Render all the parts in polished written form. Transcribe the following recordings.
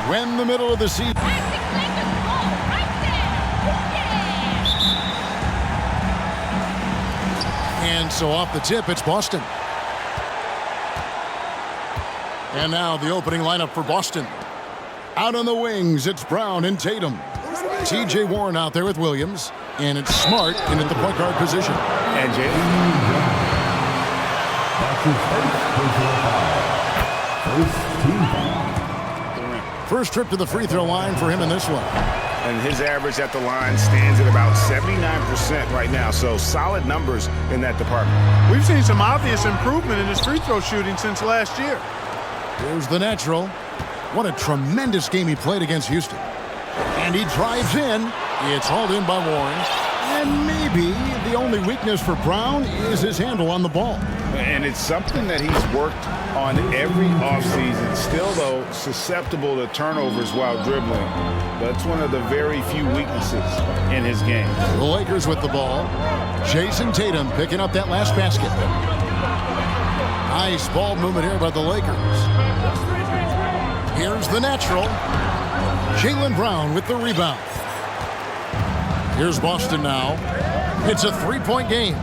When the middle of the season. And so off the tip, it's Boston. And now the opening lineup for Boston. Out on the wings, it's Brown and Tatum. T.J. Warren out there with Williams. And it's Smart in at the point guard position. And First trip to the free throw line for him in this one. And his average at the line stands at about 79% right now. So solid numbers in that department. We've seen some obvious improvement in his free throw shooting since last year. Here's the natural. What a tremendous game he played against Houston. And he drives in. It's hauled in by Warren. And maybe the only weakness for Brown is his handle on the ball. And it's something that he's worked on every offseason. Still, though, susceptible to turnovers while dribbling. That's one of the very few weaknesses in his game. The Lakers with the ball. Jason Tatum picking up that last basket. Nice ball movement here by the Lakers. Here's the natural. Jaylen Brown with the rebound. Here's Boston now. It's a three-point game.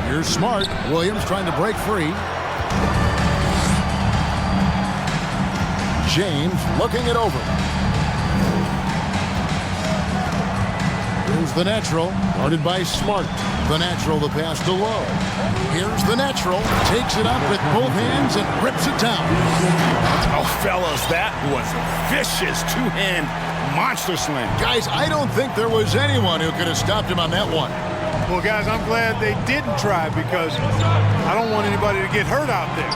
Here's Smart. Williams trying to break free. James looking it over. Here's the natural. Guarded by Smart. The natural, the pass to Lowe. Here's the natural. Takes it up with both hands and rips it down. Oh, fellas, that was vicious two-hand monster slam. Guys, I don't think there was anyone who could have stopped him on that one. Well, guys, I'm glad they didn't try because I don't want anybody to get hurt out there.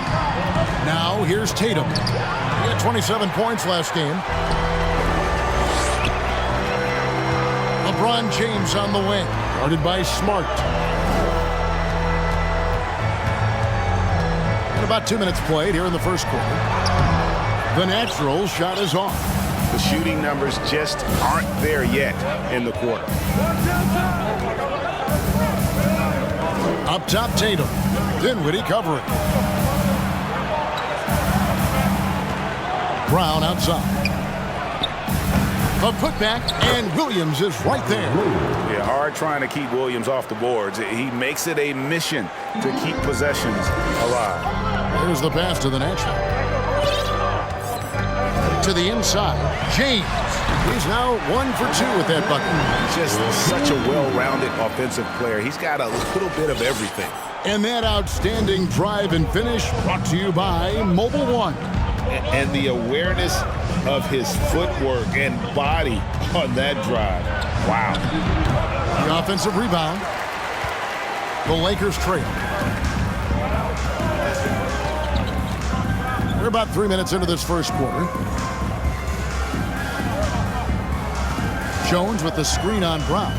Now, here's Tatum. He had 27 points last game. LeBron James on the wing. Guarded by Smart. And about 2 minutes played here in the first quarter. The natural shot is off. The shooting numbers just aren't there yet in the quarter. Up top, Tatum. Dinwiddie covering. Brown outside. A putback, and Williams is right there. Yeah, hard trying to keep Williams off the boards. He makes it a mission to keep possessions alive. There's the pass to the natural. To the inside. James. He's now 1 for 2 with that bucket. He's just such a well-rounded offensive player. He's got a little bit of everything. And that outstanding drive and finish brought to you by Mobile One. And the awareness of his footwork and body on that drive. Wow. The offensive rebound. The Lakers trail. We're about 3 minutes into this first quarter. Jones with the screen on Brown.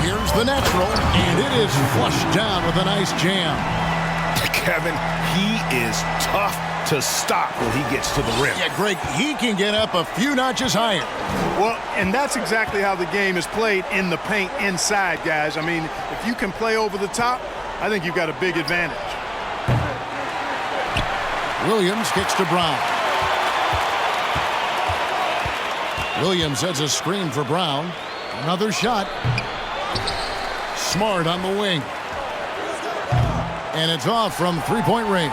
Here's the natural, and it is flushed down with a nice jam. Kevin, he is tough to stop when he gets to the rim. Yeah, Greg, he can get up a few notches higher. Well, and that's exactly how the game is played in the paint inside, guys. I mean, if you can play over the top, I think you've got a big advantage. Williams kicks to Brown. Williams heads a screen for Brown. Another shot. Smart on the wing. And it's off from three-point range.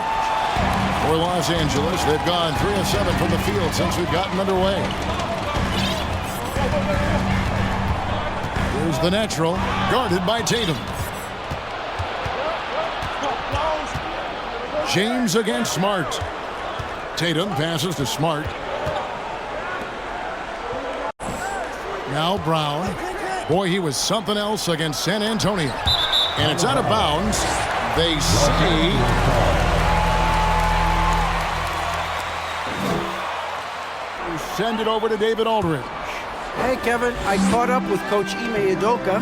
For Los Angeles, they've gone 3 of 7 from the field since we've gotten underway. Here's the natural, guarded by Tatum. James against Smart. Tatum passes to Smart. Now Brown. Boy, he was something else against San Antonio. And it's out of bounds. They say... send it over to David Aldridge. Hey, Kevin, I caught up with Coach Ime Udoka.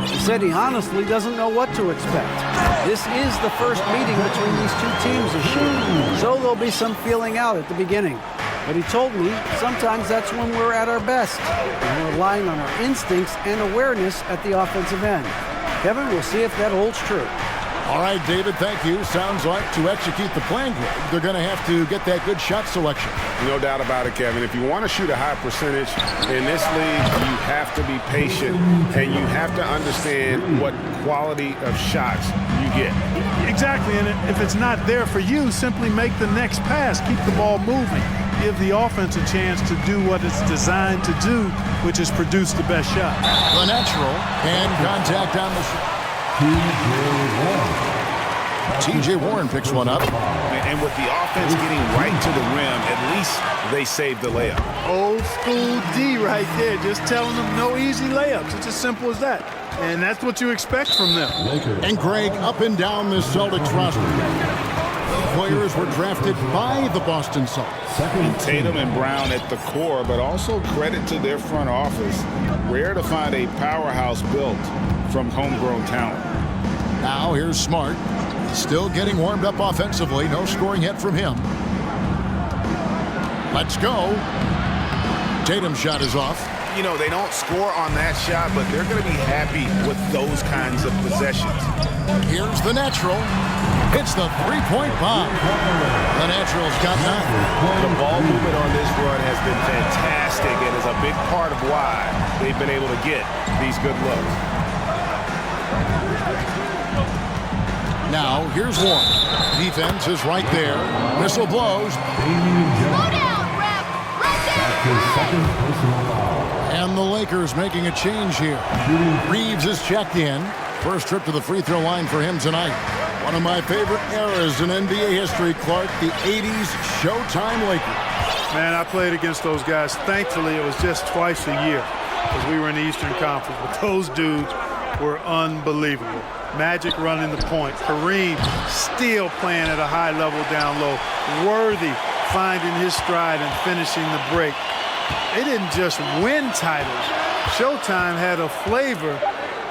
He said he honestly doesn't know what to expect. This is the first meeting between these two teams this year, so there'll be some feeling out at the beginning. But he told me sometimes that's when we're at our best. And we're relying on our instincts and awareness at the offensive end. Kevin, we'll see if that holds true. All right, David, thank you. Sounds like to execute the plan, Greg, they're going to have to get that good shot selection. No doubt about it, Kevin. If you want to shoot a high percentage in this league, you have to be patient, and you have to understand what quality of shots you get. Exactly, and if it's not there for you, simply make the next pass. Keep the ball moving. Give the offense a chance to do what it's designed to do, which is produce the best shot. The natural, and contact on the shot. T.J. Warren picks one up. And with the offense getting right to the rim, at least they saved the layup. Old school D right there, just telling them no easy layups. It's as simple as that. And that's what you expect from them. And Greg, up and down the Celtics roster, players were drafted by the Boston Celtics. Tatum and Brown at the core, but also credit to their front office. Rare to find a powerhouse built from homegrown talent. Now here's Smart. Still getting warmed up offensively. No scoring yet from him. Let's go. Tatum's shot is off. You know, they don't score on that shot, but they're going to be happy with those kinds of possessions. Here's the natural. It's the three-point bomb. The natural's got 9. The ball movement on this run has been fantastic and is a big part of why they've been able to get these good looks. Now, here's Warren. Defense is right there. Whistle blows. Slow down, ref. Right there. And the Lakers making a change here. Reeves is checked in. First trip to the free throw line for him tonight. One of my favorite eras in NBA history, Clark, the 80s Showtime Lakers. Man, I played against those guys. Thankfully, it was just twice a year because we were in the Eastern Conference. But those dudes were unbelievable. Magic running the point. Kareem still playing at a high level down low. Worthy finding his stride and finishing the break. They didn't just win titles. Showtime had a flavor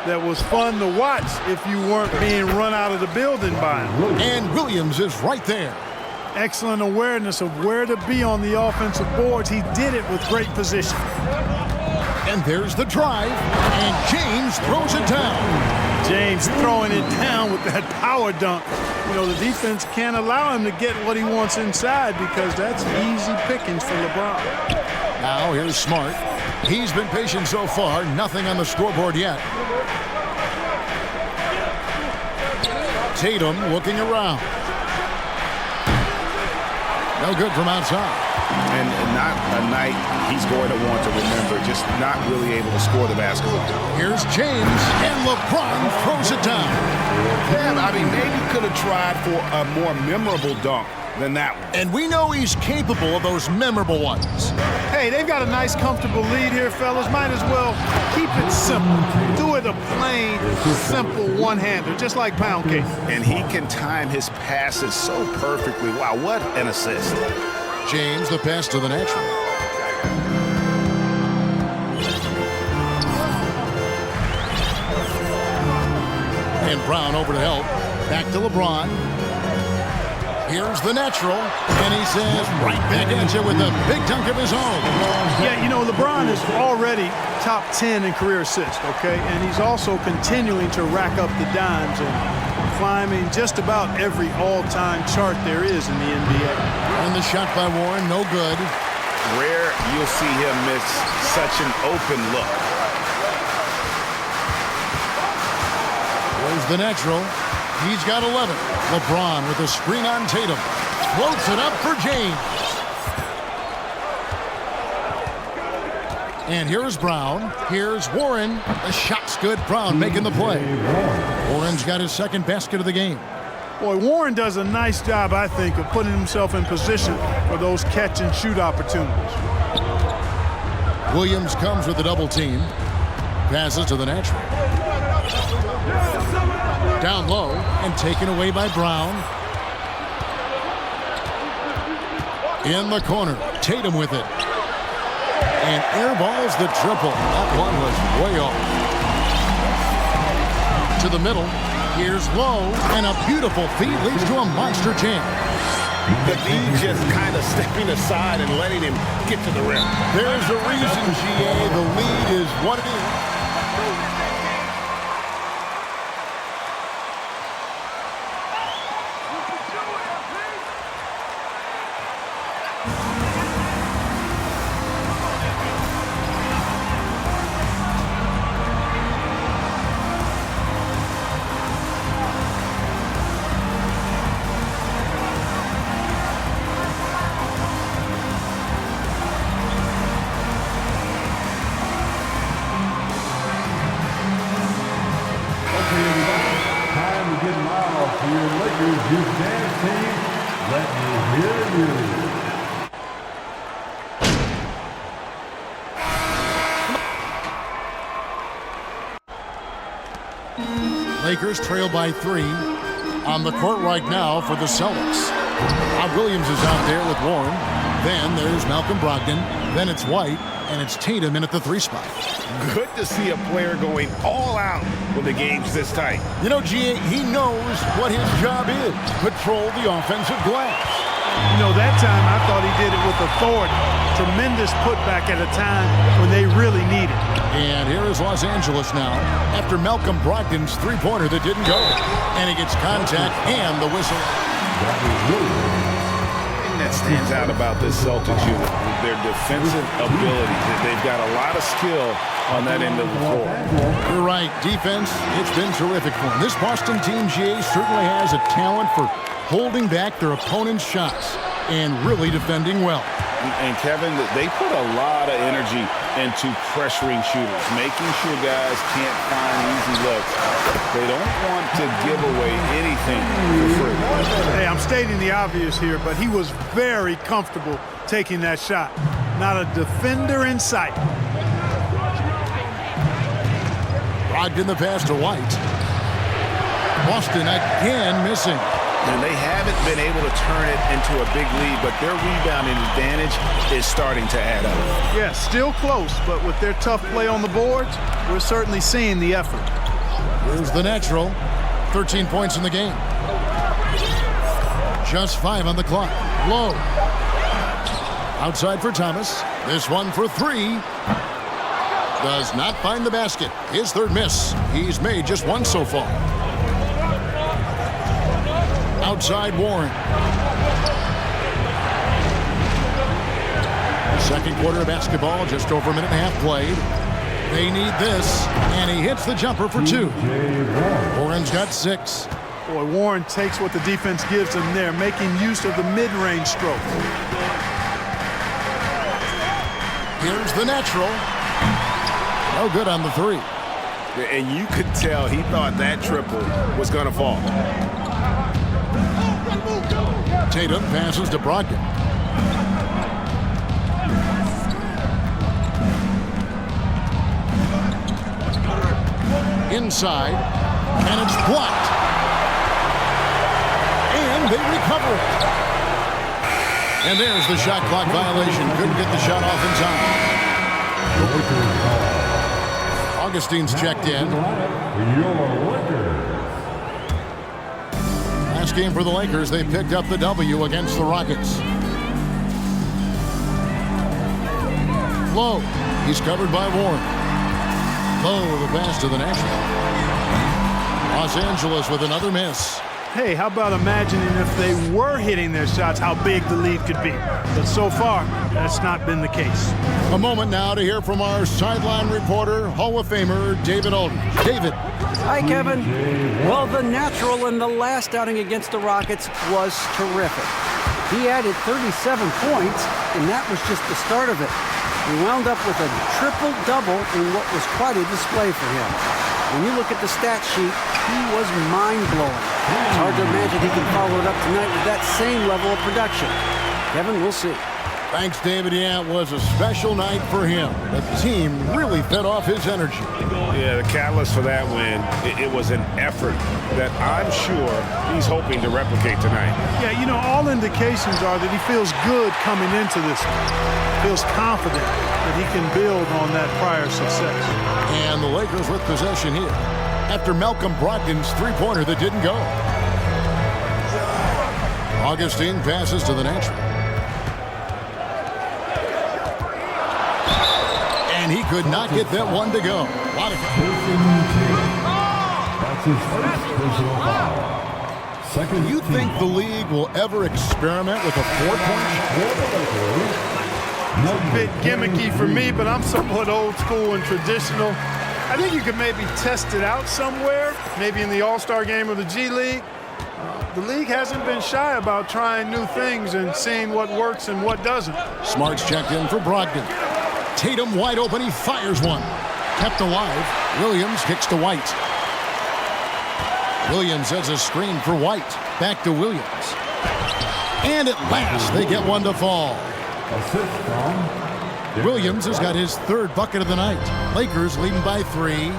that was fun to watch if you weren't being run out of the building by him. And Williams is right there. Excellent awareness of where to be on the offensive boards. He did it with great position. And there's the drive, and James throws it down. James throwing it down with that power dunk. You know, the defense can't allow him to get what he wants inside because that's easy pickings for LeBron. Now here's Smart. He's been patient so far, nothing on the scoreboard yet. Tatum looking around. No good from outside. And not a night he's going to want to remember, just not really able to score the basketball. Here's James, and LeBron throws it down. Yeah, I mean, maybe could have tried for a more memorable dunk than that one. And we know he's capable of those memorable ones. Hey, they've got a nice, comfortable lead here, fellas. Might as well keep it simple. Do it a plain, simple one-hander, just like pound cake. And he can time his passes so perfectly. Wow, what an assist. James, the pass to the natural. And Brown over to help. Back to LeBron. Here's the natural. And he says, right back at you with a big dunk of his own. Yeah, you know, LeBron is already top 10 in career assists, okay? And he's also continuing to rack up the dimes and climbing just about every all-time chart there is in the NBA. And the shot by Warren, no good. Rare you'll see him miss such an open look. There's the natural. He's got 11. LeBron with a screen on Tatum. Floats it up for James. And here's Brown. Here's Warren. The shot's good. Brown making the play. Warren's got his second basket of the game. Boy, Warren does a nice job, I think, of putting himself in position for those catch-and-shoot opportunities. Williams comes with a double team. Passes to the natural. Down low and taken away by Brown. In the corner, Tatum with it. And airballs the triple. That one was way off. To the middle, here's Lowe, and a beautiful feed leads to a monster jam. The D just kind of stepping aside and letting him get to the rim. There's a reason, GA. The lead is what it is. Time to get loud for your Lakers youth dance team. Let me hear you. Lakers trail by 3 on the court right now for the Celtics. Bob Williams is out there with Warren. Then there's Malcolm Brogdon. Then it's White. And it's Tatum in at the 3 spot. Good to see a player going all out when the game's this tight. You know, GA, he knows what his job is. Patrol the offensive glass. You know, that time I thought he did it with authority. Tremendous putback at a time when they really need it. And here is Los Angeles now after Malcolm Brogdon's three-pointer that didn't go. And he gets contact and the whistle. That stands out about this Celtics unit, their defensive ability. They've got a lot of skill on that end of the floor. You're right. Defense, it's been terrific for them. This Boston team, GA, certainly has a talent for holding back their opponent's shots and really defending well. And Kevin, they put a lot of energy into pressuring shooters, making sure guys can't find easy looks. They don't want to give away anything for free. Hey, I'm stating the obvious here, but he was very comfortable taking that shot. Not a defender in sight. Brogdon the pass to White. Boston again missing. And they haven't been able to turn it into a big lead, but their rebounding advantage is starting to add up. Yeah, still close, but with their tough play on the boards, we're certainly seeing the effort. Here's the natural. 13 points in the game. Just 5 on the clock. Low. Outside for Thomas. This one for 3. Does not find the basket. His third miss. He's made just 1 so far. Outside Warren. Second quarter of basketball, just over a minute and a half played. They need this, and he hits the jumper for 2. Warren's got 6. Boy, Warren takes what the defense gives him there, making use of the mid-range stroke. Here's the natural. No good on the 3. And you could tell he thought that triple was going to fall. Tatum passes to Brogdon. Inside, and it's blocked. And they recover it. And there's the shot clock violation. Couldn't get the shot off in time. Augustine's checked in. Last game for the Lakers, they picked up the W against the Rockets. Low, he's covered by Warren. Low, the pass to the national. Los Angeles with another miss. Hey, how about imagining if they were hitting their shots, how big the lead could be. But so far, that's not been the case. A moment now to hear from our sideline reporter, Hall of Famer David Aldridge. David. Hi, Kevin. Well, the natural in the last outing against the Rockets was terrific. He added 37 points, and that was just the start of it. He wound up with a triple-double in what was quite a display for him. When you look at the stat sheet, he was mind-blowing. It's hard to imagine he can follow it up tonight with that same level of production. Kevin, we'll see. Thanks, David. Yeah, it was a special night for him. The team really fed off his energy. Yeah, the catalyst for that win, it was an effort that I'm sure he's hoping to replicate tonight. Yeah, you know, all indications are that he feels good coming into this one. Feels confident that he can build on that prior success. And the Lakers with possession here after Malcolm Brogdon's three-pointer that didn't go. Augustine passes to the natural. And he could not get that one to go. That's his first personal foul. Second. You think the league will ever experiment with a four-point? It's a bit gimmicky for me, but I'm somewhat old school and traditional. I think you could maybe test it out somewhere, maybe in the All-Star game or the G League. The league hasn't been shy about trying new things and seeing what works and what doesn't. Smart's checked in for Brogdon. Tatum wide open, he fires one. Kept alive. Williams kicks to White. Williams has a screen for White. Back to Williams. And at last, they get one to fall. Assist from Williams has got his third bucket of the night. Lakers leading by 3.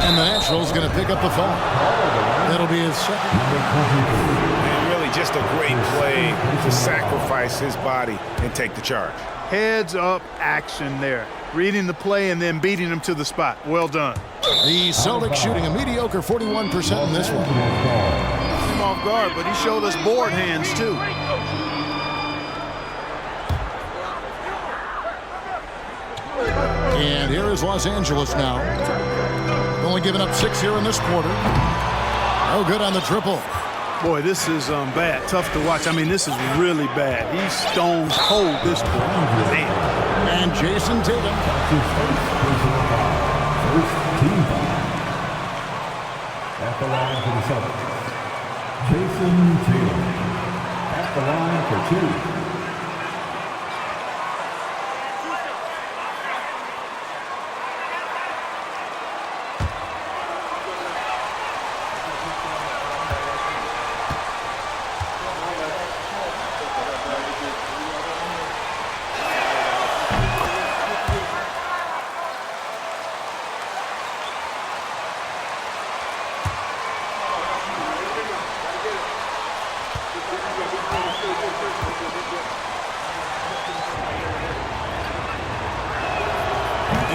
And the Natural's going to pick up the foul. That'll be his second. And really just a great play to sacrifice his body and take the charge. Heads up action there. Reading the play and then beating him to the spot. Well done. The Celtics shooting a mediocre 41% in this one. Him off guard, but he showed us board hands too. And here is Los Angeles now. Only giving up 6 here in this quarter. No good on the triple. Boy, this is bad. Tough to watch. I mean, this is really bad. He's stone cold this quarter. Man. And Jason Tatum. First team foul. At the line for the Celtics. Jason Tatum. At the line for 2.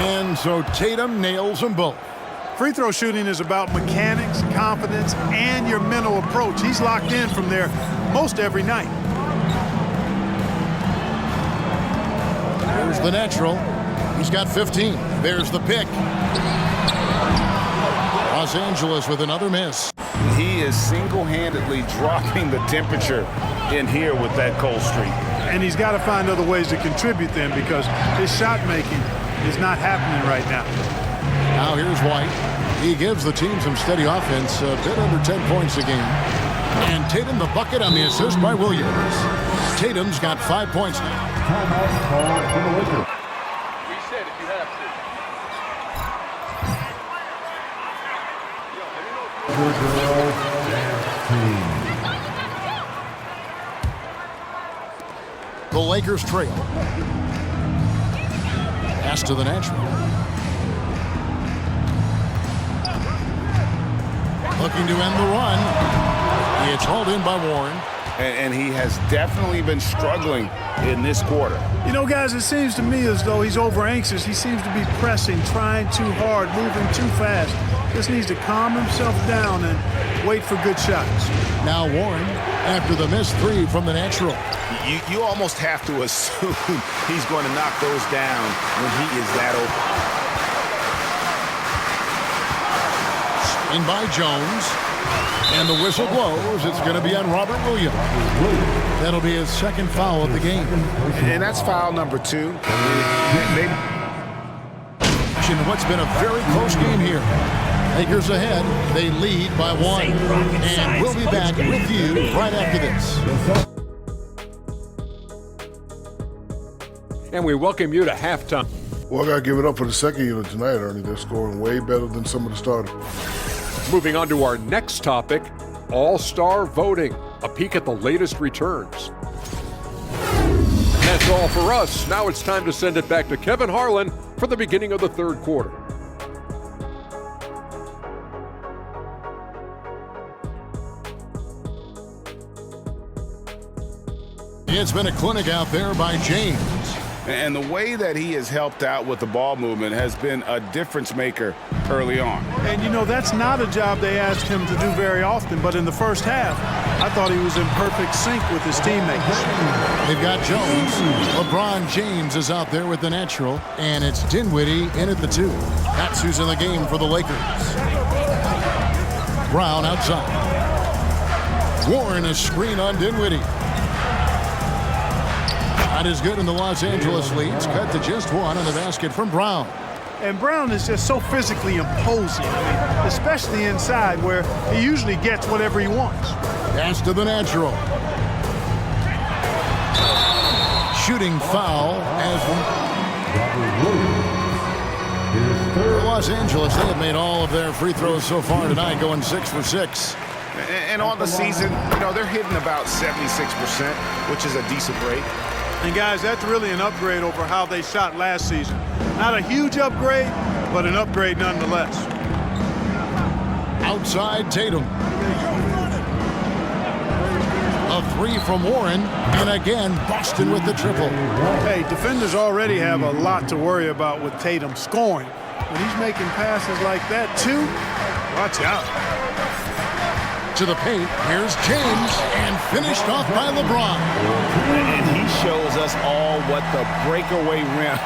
And so Tatum nails them both. Free throw shooting is about mechanics, confidence, and your mental approach. He's locked in from there most every night. There's the natural. He's got 15. There's the pick. Los Angeles with another miss. He is single-handedly dropping the temperature in here with that cold streak. And he's got to find other ways to contribute then because his shot making is not happening right now. Now here's White. He gives the team some steady offense, a bit under 10 points a game. And Tatum the bucket on the assist by Williams. Tatum's got 5 points now. Timeout called for the Lakers. Reset if you have to. The Lakers trail. Pass to the natural. Looking to end the run. It's hauled in by Warren. And he has definitely been struggling in this quarter. You know, guys, it seems to me as though he's over anxious. He seems to be pressing, trying too hard, moving too fast. Just needs to calm himself down and wait for good shots. Now Warren, after the missed 3 from the natural. You almost have to assume he's going to knock those down when he is that open. In by Jones. And the whistle blows. It's going to be on Robert Williams. That'll be his second foul of the game. And that's foul number 2. In what's been a very close game here. Lakers ahead. They lead by 1. And we'll be back with you right after this. And we welcome you to halftime. Well, I got to give it up for the second unit tonight, Ernie. They're scoring way better than some of the starters. Moving on to our next topic, All-Star voting. A peek at the latest returns. And that's all for us. Now it's time to send it back to Kevin Harlan for the beginning of the third quarter. It's been a clinic out there by James. And the way that he has helped out with the ball movement has been a difference maker early on. And, you know, that's not a job they ask him to do very often, but in the first half, I thought he was in perfect sync with his teammates. They've got Jones. LeBron James is out there with the natural, and it's Dinwiddie in at the 2. That's who's in the game for the Lakers. Brown outside. Warren a screen on Dinwiddie. Not as good in the Los Angeles leads. Cut to just 1 on the basket from Brown. And Brown is just so physically imposing, especially inside where he usually gets whatever he wants. Pass to the natural. Shooting foul as for Los Angeles. They have made all of their free throws so far tonight, going 6 for 6. And on the season, you know, they're hitting about 76%, which is a decent rate. And guys, that's really an upgrade over how they shot last season. Not a huge upgrade, but an upgrade nonetheless. Outside Tatum. A 3 from Warren, and again, Boston with the triple. Hey, defenders already have a lot to worry about with Tatum scoring. When he's making passes like that, too, watch out. To the paint, here's James, and finished off by LeBron. And he shows us all what the breakaway rim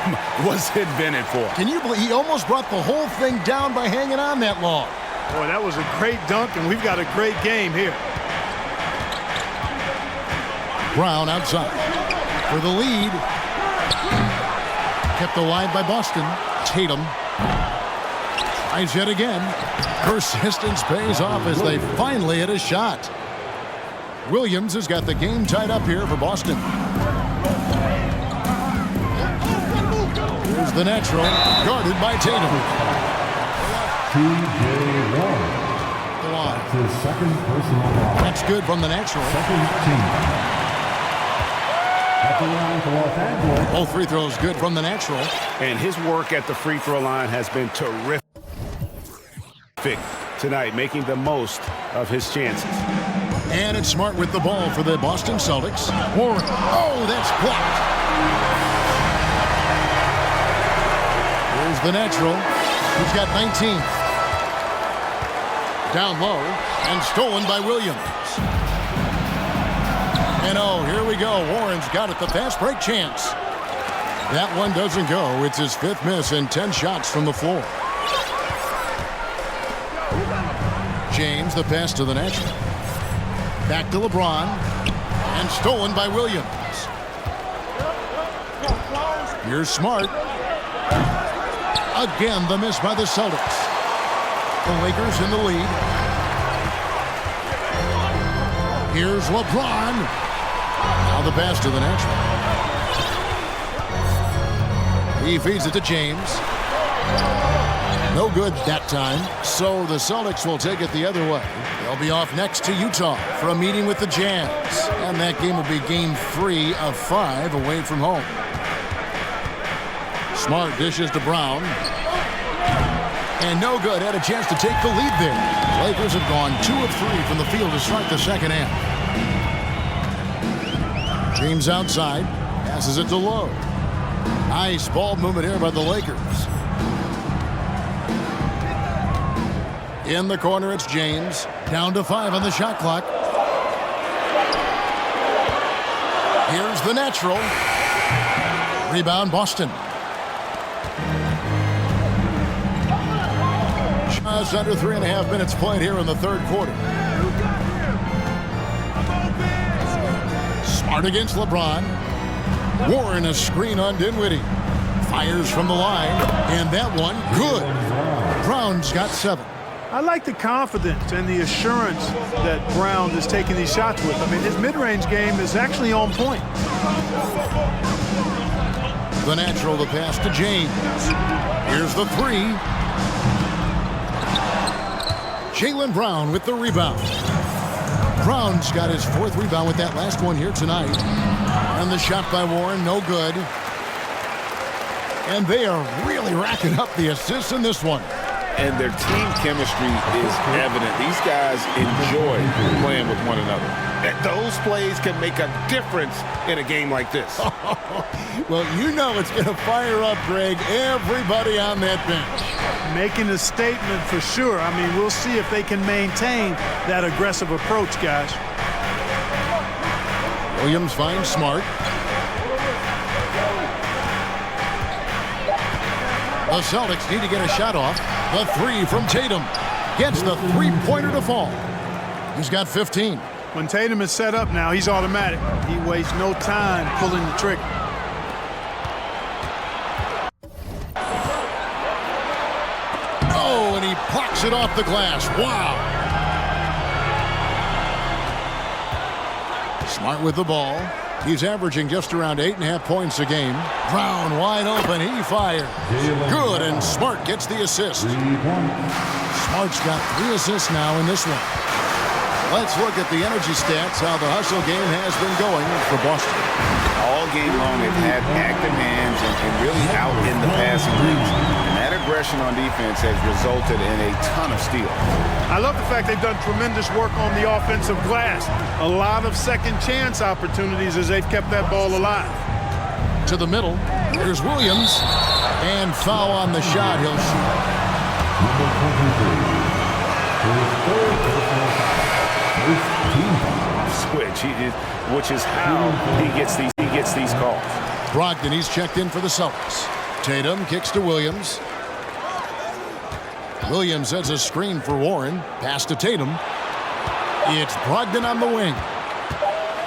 was invented for. Can you believe he almost brought the whole thing down by hanging on that long? Boy, that was a great dunk, and we've got a great game here. Brown outside for the lead. Kept alive by Boston. Tatum tries yet again. Persistence pays off as they finally hit a shot. Williams has got the game tied up here for Boston. Here's the natural, guarded by Tatum. T.J. Warren. That's his second personal foul. That's good from the natural. Second team. At the line for Los Angeles. Both free throws good from the natural. And his work at the free throw line has been terrific tonight, making the most of his chances. And it's Smart with the ball for the Boston Celtics. Warren. Oh, that's blocked. Here's the natural. He's got 19. Down low and stolen by Williams. And oh, here we go. Warren's got it, the fast break chance. That one doesn't go. It's his 5th miss and 10 shots from the floor. James, the pass to the natural. Back to LeBron. And stolen by Williams. Here's Smart. Again, the miss by the Celtics. The Lakers in the lead. Here's LeBron. Now the pass to the natural. He feeds it to James. No good that time, so the Celtics will take it the other way. They'll be off next to Utah for a meeting with the Jazz, and that game will be game 3 of 5 away from home. Smart dishes to Brown. And no good, had a chance to take the lead there. Lakers have gone 2 of 3 from the field to start the second half. James outside, passes it to Lowe. Nice ball movement here by the Lakers. In the corner, it's James. Down to 5 on the shot clock. Here's the natural. Rebound, Boston. Just under 3.5 minutes played here in the third quarter. Smart against LeBron. Warren a screen on Dinwiddie. Fires from the line, and that one good. Brown's got 7. I like the confidence and the assurance that Brown is taking these shots with. I mean, his mid-range game is actually on point. The natural, the pass to James. Here's the 3. Jaylen Brown with the rebound. Brown's got his 4th rebound with that last one here tonight. And the shot by Warren, no good. And they are really racking up the assists in this one. and their team chemistry is evident. These guys enjoy playing with one another. And those plays can make a difference in a game like this. Well, you know it's going to fire up, Greg, everybody on that bench. Making a statement for sure. I mean, we'll see if they can maintain that aggressive approach, guys. Williams finds Smart. The Celtics need to get a shot off. The three from Tatum gets the three-pointer to fall. He's got 15. When Tatum is set up now, he's automatic. He wastes no time pulling the trigger. Oh, and he blocks it off the glass. Wow. Smart with the ball. He's averaging just around 8.5 points a game. Brown wide open. He fires. Good, and Smart gets the assist. Smart's got 3 assists now in this one. Let's look at the energy stats, how the hustle game has been going for Boston. All game long, they've had active hands and really out in the passing lanes. And that aggression on defense has resulted in a ton of steals. I love the fact they've done tremendous work on the offensive glass. A lot of second chance opportunities as they've kept that ball alive. To the middle. Here's Williams. And foul on the shot. He'll shoot. Number 23. Switch, which is how he gets these calls. Brogdon, he's checked in for the Celtics. Tatum kicks to Williams. Williams has a screen for Warren. Pass to Tatum. It's Brogdon on the wing.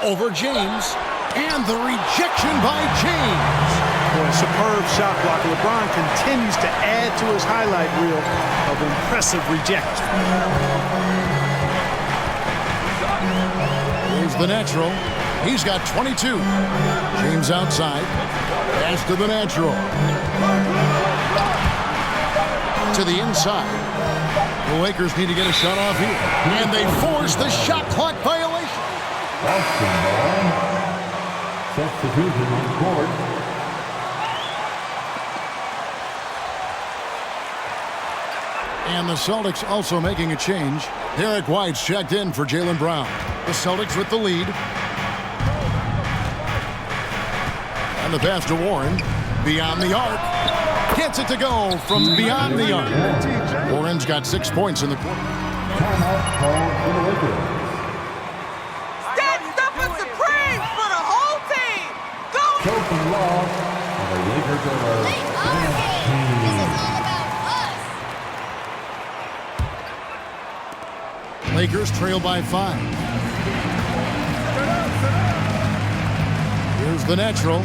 Over James. And the rejection by James. Boy, superb shot block. LeBron continues to add to his highlight reel of impressive rejection. Here's the natural. He's got 22. James outside. Pass to the natural. To the inside. The Lakers need to get a shot off here. And they force the shot clock violation. Boston ball. Substitution on court. And the Celtics also making a change. Derek White's checked in for Jaylen Brown. The Celtics with the lead. And the pass to Warren. Beyond the arc. Gets it to go from beyond the arc. Warren's got 6 points in the quarter. Timeout called for the Lakers. That stuff is supreme for the whole team. Go! Chosen loss, and the Lakers are This is all about us. Lakers trail by 5. Here's the natural.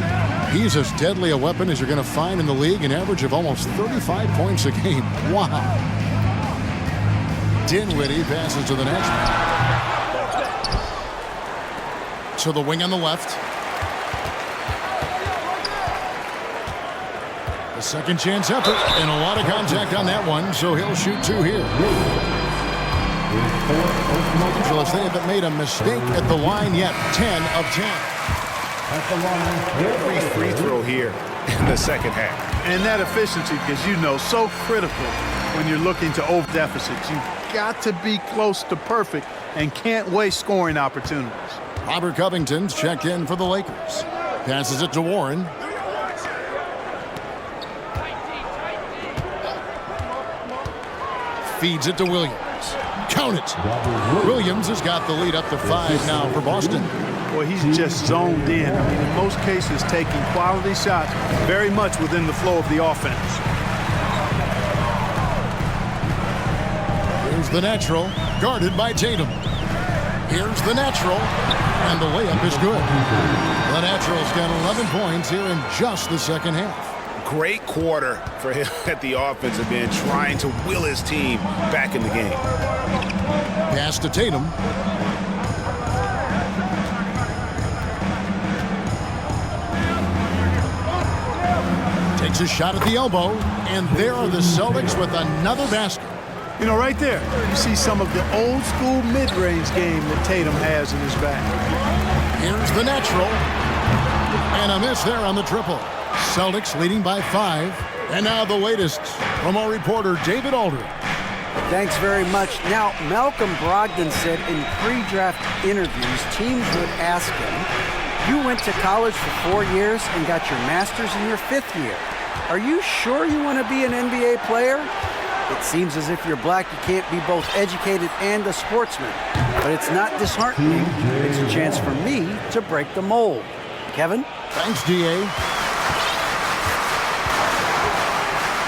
He's as deadly a weapon as you're going to find in the league, an average of almost 35 points a game. Wow. Dinwiddie passes to the natural. To the wing on the left. A second chance effort, and a lot of contact on that one, so he'll shoot 2 here. Angeles, they haven't made a mistake at the line yet. 10 of 10. At the line. Every free throw here in the second half. And that efficiency, because you know, so critical when you're looking to over deficits. You've got to be close to perfect and can't waste scoring opportunities. Robert Covington's checked in for the Lakers. Passes it to Warren. Feeds it to Williams. Count it. Williams has got the lead up to 5 now for Boston. Boy, he's just zoned in. I mean, in most cases, taking quality shots very much within the flow of the offense. Here's the natural, guarded by Tatum. Here's the natural, and the layup is good. The natural's got 11 points here in just the second half. Great quarter for him at the offensive end, trying to will his team back in the game. Pass to Tatum. Takes a shot at the elbow, and there are the Celtics with another basket. You know, right there, you see some of the old school mid-range game that Tatum has in his bag. Here's the natural, and a miss there on the triple. Celtics leading by 5, and now the latest from our reporter, David Aldridge. Thanks very much. Now, Malcolm Brogdon said in pre-draft interviews, teams would ask him, you went to college for 4 years and got your master's in your 5th year. Are you sure you want to be an NBA player? It seems as if you're black, you can't be both educated and a sportsman. But it's not disheartening. It's a chance for me to break the mold. Kevin? Thanks, D.A.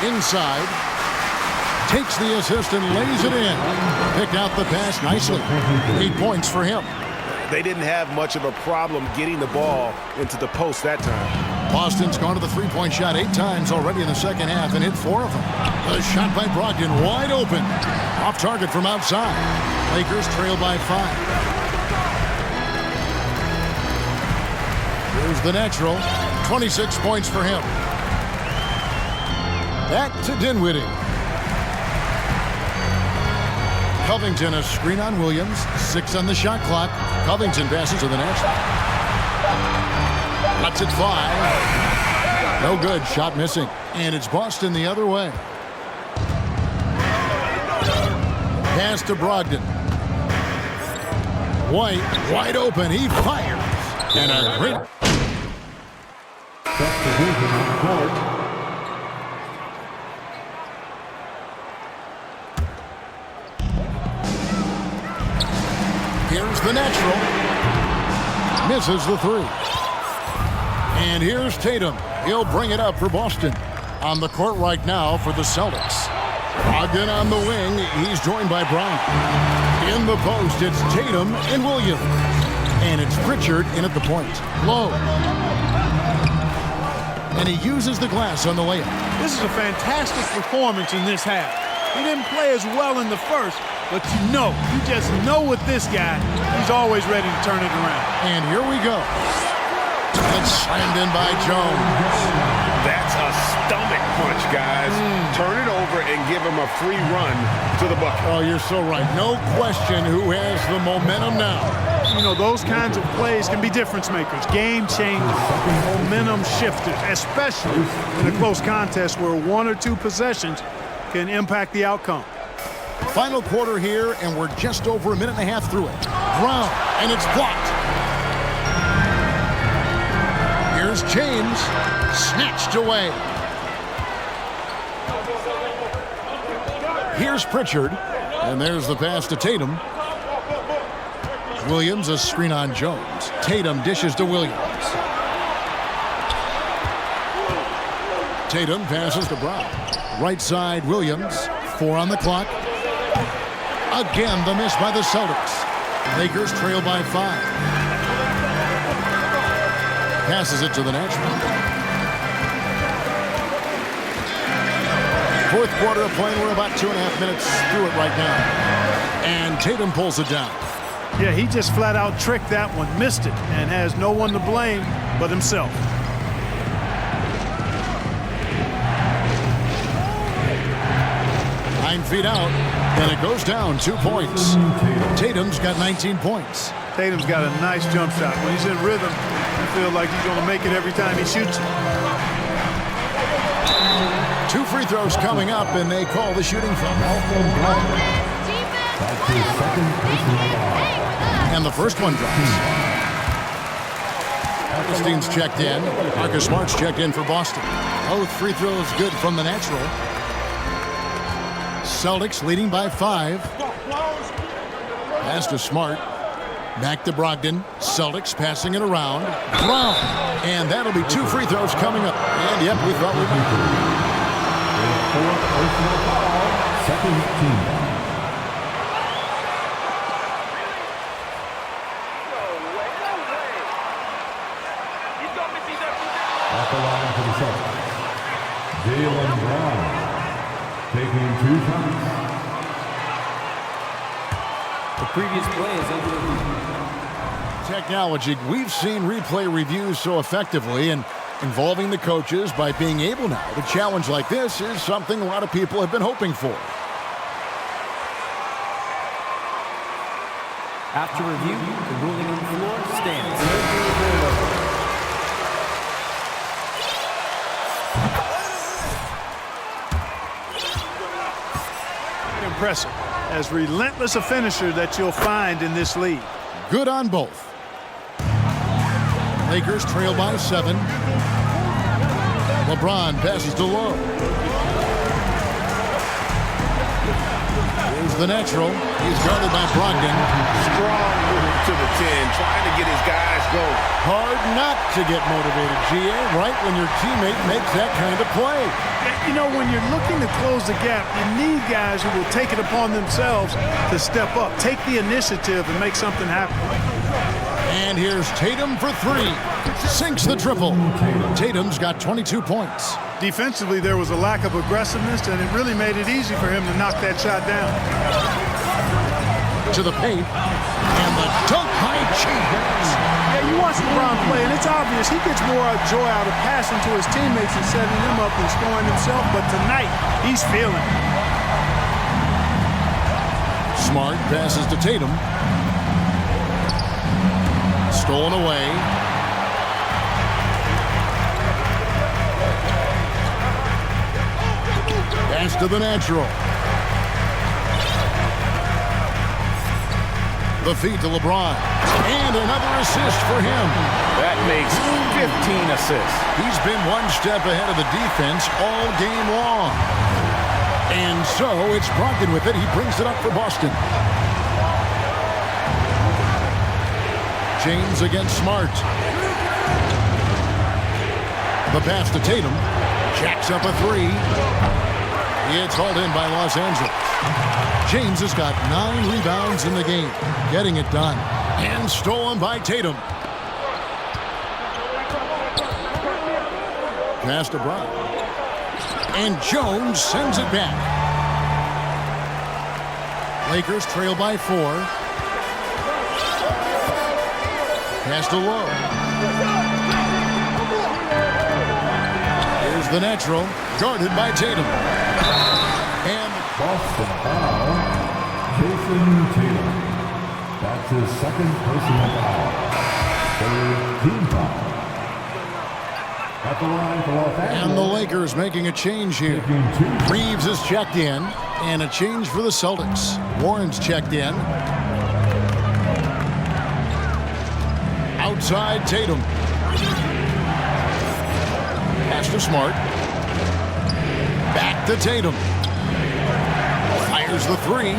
Inside. Takes the assist and lays it in. Picked out the pass nicely. 8 points for him. They didn't have much of a problem getting the ball into the post that time. Boston's gone to the three-point shot 8 times already in the second half and hit 4 of them. The shot by Brogdon wide open. Off target from outside. Lakers trail by 5. Here's the natural. 26 points for him. Back to Dinwiddie. Covington, a screen on Williams. 6 on the shot clock. Covington passes to the natural. Cuts it 5. No good. Shot missing. And it's Boston the other way. Pass to Brogdon. White, wide open. He fires. And a great... Substitution on court. Here's the natural. Misses the 3. And here's Tatum. He'll bring it up for Boston. On the court right now for the Celtics. Brogdon on the wing. He's joined by Brown. In the post, it's Tatum and Williams. And it's Pritchard in at the point. Low. And he uses the glass on the layup. This is a fantastic performance in this half. He didn't play as well in the first, but you just know with this guy, he's always ready to turn it around. And here we go. It's slammed in by Jones. That's a stomach punch, guys. Turn it over and give him a free run to the bucket. Oh, you're so right. No question who has the momentum now. You know, those kinds of plays can be difference makers, game changers, momentum shifters, especially in a close contest where 1 or 2 possessions can impact the outcome. Final quarter here, and we're just over a minute and a half through it. Brown, and it's blocked. Here's James, snatched away. Here's Pritchard, and there's the pass to Tatum. Williams, a screen on Jones. Tatum dishes to Williams. Tatum passes to Brown. Right side, Williams. 4 on the clock. Again, the miss by the Celtics. Lakers trail by 5. Passes it to the natural. Fourth quarter of play. We're about 2.5 minutes through it right now. And Tatum pulls it down. Yeah, he just flat out tricked that one, missed it, and has no one to blame but himself. Nine feet out, and it goes down 2 points. Tatum's got 19 points. Tatum's got a nice jump shot. When he's in rhythm, you feel like he's going to make it every time he shoots it. 2 free throws coming up, and they call the shooting foul. And the first one drops. Augustini's checked in. Marcus Smart's checked in for Boston. Both free throws good from the natural. Celtics leading by 5. Pass to Smart. Back to Brogdon. Celtics passing it around. Brown. And that'll be 2 free throws coming up. And yep, we thought we'd be. Second team. Off the line for the Celtics. Jaylen Brown taking 2 shots. The previous play is over. Technology. We've seen replay reviews so effectively, and involving the coaches by being able now to challenge like this is something a lot of people have been hoping for. After review, the ruling on the floor stands. impressive. As relentless a finisher that you'll find in this league. Good on both. Lakers trail by 7. LeBron passes to Lowe. Here's the natural. He's guarded by Brogdon. Strong move to the 10, trying to get his guys going. Hard not to get motivated, GA, right when your teammate makes that kind of play. You know, when you're looking to close the gap, you need guys who will take it upon themselves to step up, take the initiative, and make something happen. And here's Tatum for 3. Sinks the triple. Tatum's got 22 points. Defensively, there was a lack of aggressiveness, and it really made it easy for him to knock that shot down. To the paint, and the dunk by James. Yeah, you watch LeBron play, and it's obvious he gets more joy out of passing to his teammates and setting them up than scoring himself, but tonight, he's feeling it. Smart passes to Tatum. Stolen away. Pass to the natural. The feed to LeBron. And another assist for him. That makes 15 assists. He's been one step ahead of the defense all game long. And so it's Brogdon with it. He brings it up for Boston. James against Smart. The pass to Tatum. Jacks up a 3. It's hauled in by Los Angeles. James has got 9 rebounds in the game. Getting it done. And stolen by Tatum. Pass to Brown. And Jones sends it back. Lakers trail by 4. Pass to Lowe. Here's the natural, guarded by Tatum. And Boston foul, Jason Tatum. That's his second personal foul. Third team foul. At the line for Los Angeles. And the Lakers making a change here. Reeves is checked in, and a change for the Celtics. Warren's checked in. Outside Tatum. Pass to Smart. Back to Tatum. Fires the 3.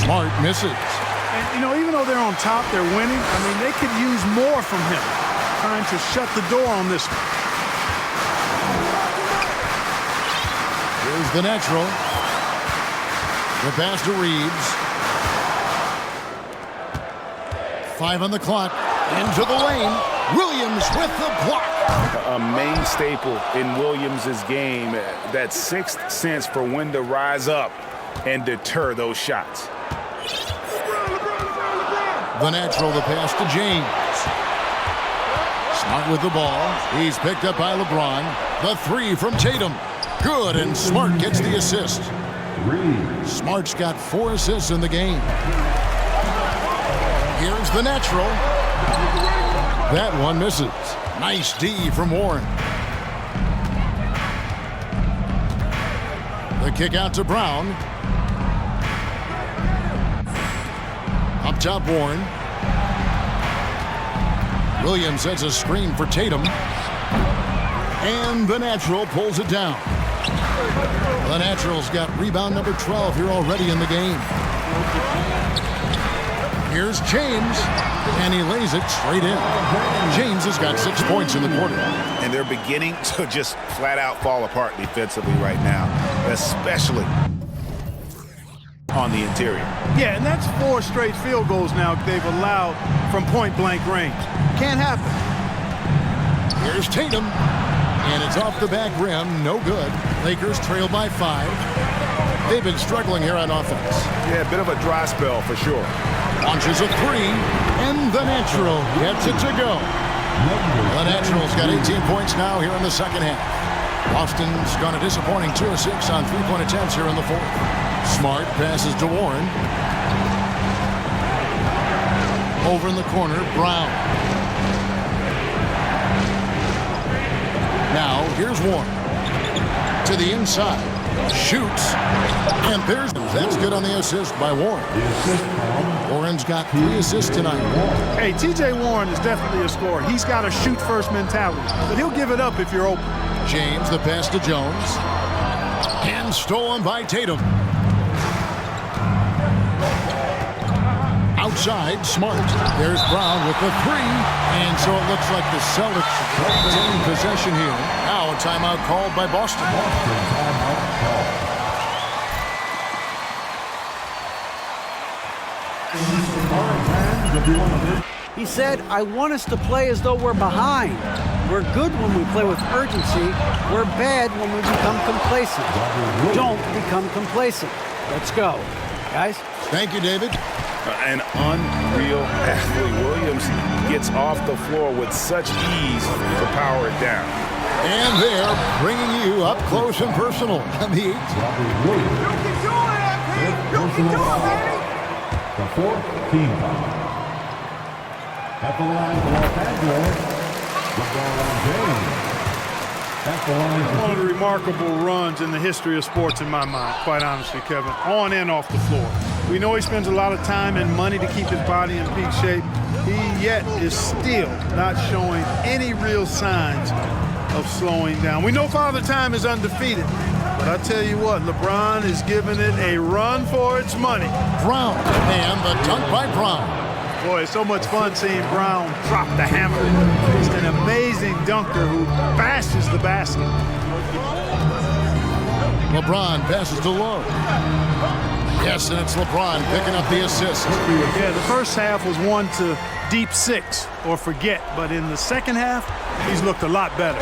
Smart misses. And, you know, even though they're on top, they're winning. I mean, they could use more from him. Trying to shut the door on this one. Here's the natural. The pass to Reeves. 5 on the clock. Into the lane. Williams with the block. A main staple in Williams' game, that sixth sense for when to rise up and deter those shots. The natural, the pass to James. Smart with the ball. He's picked up by LeBron. The 3 from Tatum. Good, and Smart gets the assist. Smart's got 4 assists in the game. Here's the natural. That one misses. Nice D from Warren. The kick out to Brown. Up top, Warren. Williams sets a screen for Tatum. And the natural pulls it down. The natural's got rebound number 12 here already in the game. Here's James, and he lays it straight in. James has got 6 points in the quarter. And they're beginning to just flat out fall apart defensively right now, especially on the interior. Yeah, and that's 4 straight field goals now they've allowed from point-blank range. Can't happen. Here's Tatum, and it's off the back rim, no good. Lakers trail by 5. They've been struggling here on offense. Yeah, a bit of a dry spell for sure. Launches a 3, and the natural gets it to go. The natural's got 18 points now here in the second half. Boston's gone a disappointing 2 of 6 on 3-point attempts here in the fourth. Smart passes to Warren. Over in the corner, Brown. Now, here's Warren. To the inside. Shoots. And that's good on the assist by Warren. Warren's got 3 assists tonight. Hey, T.J. Warren is definitely a scorer. He's got a shoot-first mentality, but he'll give it up if you're open. James, the pass to Jones. And stolen by Tatum. Outside, Smart. There's Brown with the 3. And so it looks like the Celtics retain possession here. Now a timeout called by Boston. He said, I want us to play as though we're behind. We're good when we play with urgency. We're bad when we become complacent. Don't become complacent. Let's go. Guys? Thank you, David. An unreal athlete. Williams gets off the floor with such ease to power it down. And they're bringing you up close and personal on the 8. You can do it, MP! You can do it, baby! The 4th team foul. At the line for Los Angeles, LeBron James. At the line One of the remarkable runs in the history of sports in my mind, quite honestly, Kevin, on and off the floor. We know he spends a lot of time and money to keep his body in peak shape. He yet is still not showing any real signs of slowing down. We know Father Time is undefeated, but I tell you what, LeBron is giving it a run for its money. Brown, and the dunk by Brown. Boy, it's so much fun seeing Brown drop the hammer. Just an amazing dunker who bashes the basket. LeBron passes to Lowe. Yes, and it's LeBron picking up the assist. Yeah, the first half was one to deep 6 or forget, but in the second half, he's looked a lot better.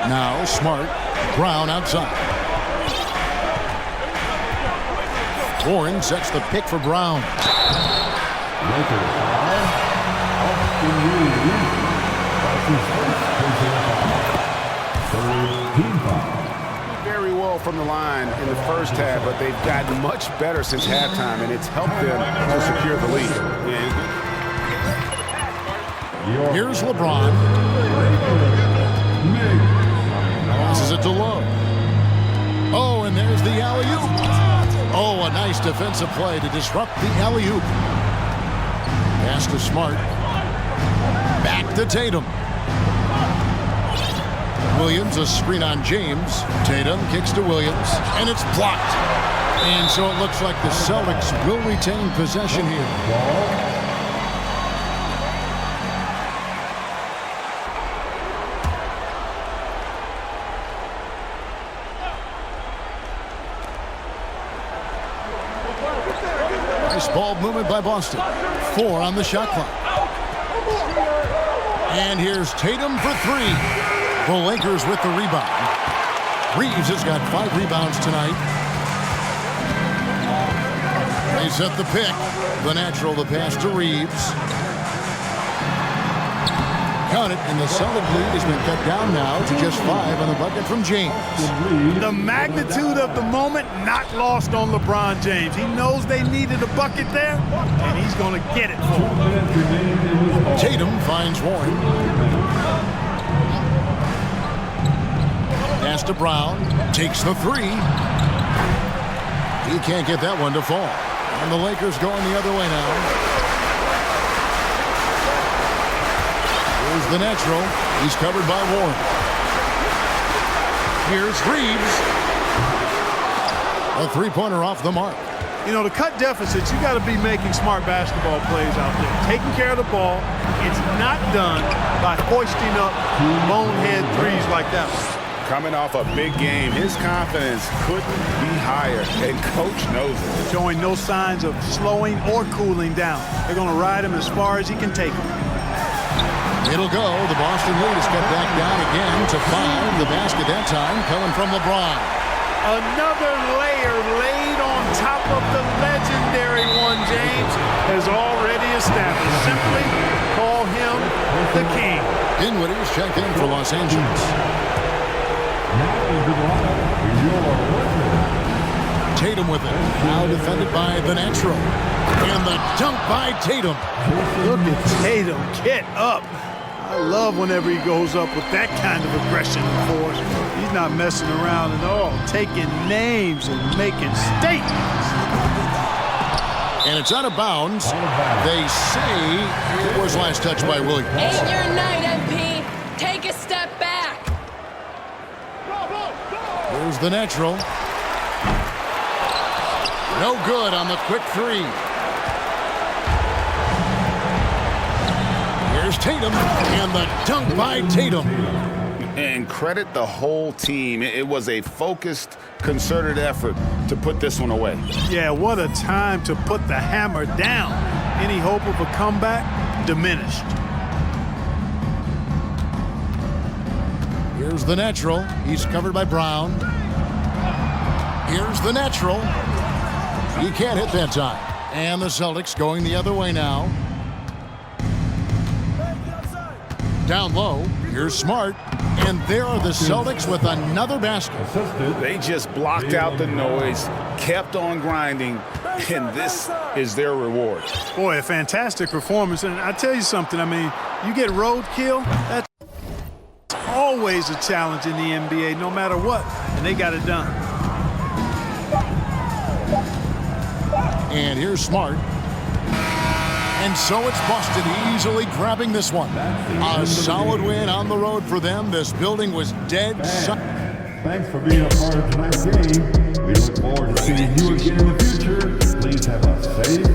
Now Smart, Brown outside. Warren sets the pick for Brown. Very well from the line in the first half, but they've gotten much better since halftime, and it's helped them to secure the lead. Here's LeBron. Passes it to Lowe. Oh, and there's the alley-oop. Oh, a nice defensive play to disrupt the alley-oop. Pass to Smart. Back to Tatum. Williams, a screen on James. Tatum kicks to Williams, and it's blocked. And so it looks like the Celtics will retain possession here. Nice ball movement by Boston. 4 on the shot clock. And here's Tatum for 3. The Lakers with the rebound. Reeves has got 5 rebounds tonight. They set the pick. The natural, the pass to Reeves. Count it, and the Celtic lead has been cut down now to just 5 on the bucket from James. The magnitude of the moment not lost on LeBron James. He knows they needed a bucket there, and he's going to get it for them. Tatum finds Warren. Pass to Brown. Takes the 3. He can't get that one to fall. And the Lakers going the other way now. Here's the natural. He's covered by Warren. Here's Reeves. A 3-pointer off the mark. You know, to cut deficits, you got to be making smart basketball plays out there. Taking care of the ball. It's not done by hoisting up bonehead threes like that one. Coming off a big game, his confidence couldn't be higher, and Coach knows it. Showing no signs of slowing or cooling down. They're going to ride him as far as he can take him. It'll go. The Boston lead is cut back down again to 5. The basket that time coming from LeBron. Another layer laid on top of the legendary one James has already established. Simply call him the king. Dinwiddie's checked in for Los Angeles. Tatum with it. Now defended by the natural. And the dunk by Tatum. Look at Tatum. Get up. I love whenever he goes up with that kind of aggression and force. He's not messing around at all, taking names and making statements. And it's out of bounds. They say it was last touched by Williams. Ain't your night, MP. Take a step back. Here's the natural. No good on the quick three. Here's Tatum, and the dunk by Tatum. And credit the whole team. It was a focused, concerted effort to put this one away. Yeah, what a time to put the hammer down. Any hope of a comeback? Diminished. Here's the natural. He's covered by Brown. Here's the natural. He can't hit that time. And the Celtics going the other way now. Down low, here's Smart, and there are the Celtics with another basket. They just blocked out the noise, kept on grinding, and this is their reward. Boy, a fantastic performance. And I tell you something, I mean, you get roadkill, that's always a challenge in the NBA, no matter what, and they got it done. And here's Smart. And so it's Boston easily grabbing this one. A solid win on the road for them. This building was dead. Thanks for being a part of tonight's game. We look forward to seeing you again in the future. Please have a safe